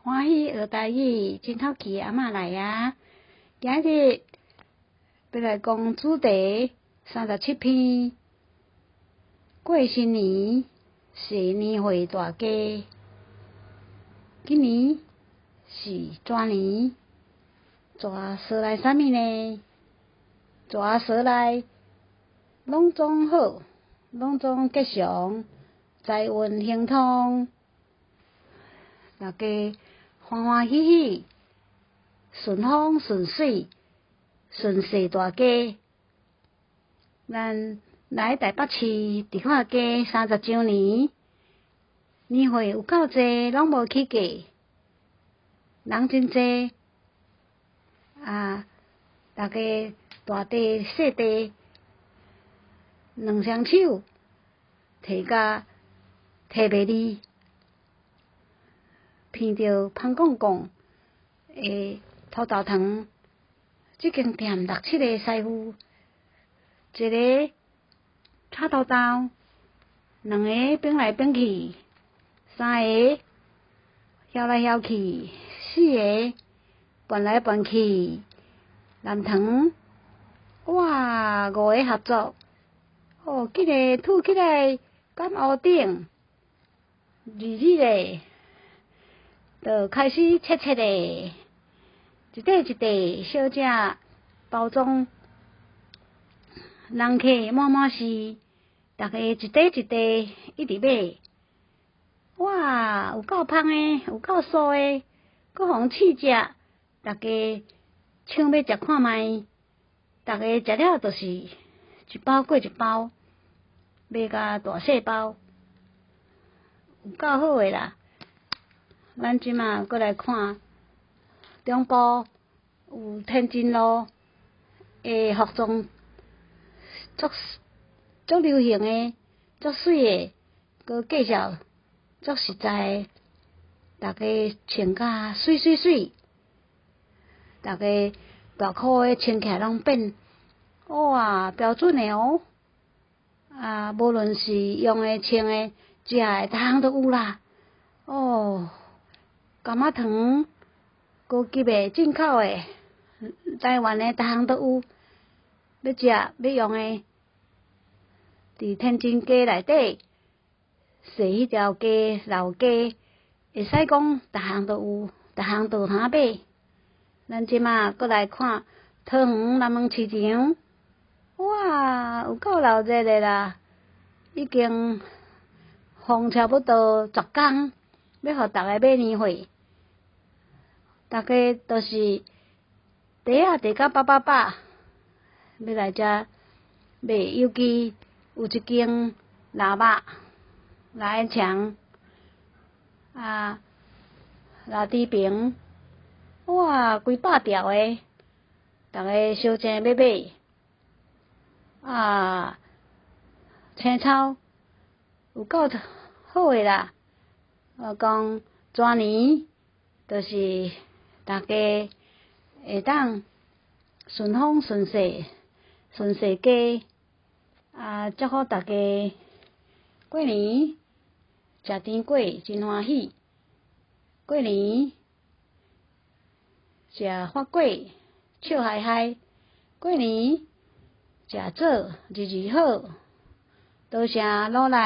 欢喜学台语，真透气阿嬷来啊！今日要来讲主题37篇。过新年是年岁大家，今年是蛇年，蛇说来啥物呢？蛇说来拢总好，拢总吉祥，财运亨通，大家欢欢喜喜，顺风顺水，顺势大家。咱来台北市迪化街30周年，年会有够济，拢无去过，人真济啊！大家大地小地，两双手提袂离，闻着香讲讲的土豆糖，即间店6、7个师傅，一个炒豆豆，两个变来变去，三个摇来摇去，四个搬来搬去，蓝糖，哇，5个合作，哦，这个吐起来敢乌顶，日咧，就开始切切咧，一块一块小只包装，人客满满是，大家一块一块一直买，哇，有够香诶，有够酥诶，搁互试食，大家抢要食看卖，大家食了就是一包过一包，买甲大细包，有够好诶啦！咱即马搁来看中部有天津路诶服装，足流行诶，足水诶，搁介绍足实在诶，大家穿甲水水水，大家大裤诶穿起来拢变哇标准诶哦！啊，无论是用诶、穿诶、食诶，逐项都有啦。哦，柑仔糖、高级诶、进口诶、台湾诶，逐项都有。要食要用诶，伫天津街内底坐迄条街老街，会使讲逐项都有，逐项都有通买。咱即马搁来看桃园南门市场，哇，有够闹热诶啦！已经封差不多10天，要互逐个买年货，大家都是茶啊茶甲饱，要来遮买，尤其有一间腊肉、腊肠啊、腊猪平，哇，几百条诶，逐个烧钱要买啊！青草有够好诶啦！我讲蛇年就是大家会当顺风顺水，顺势家啊！祝福大家过年食甜粿真欢喜，过年食发粿笑嗨嗨，过年食枣日日好，多谢努力。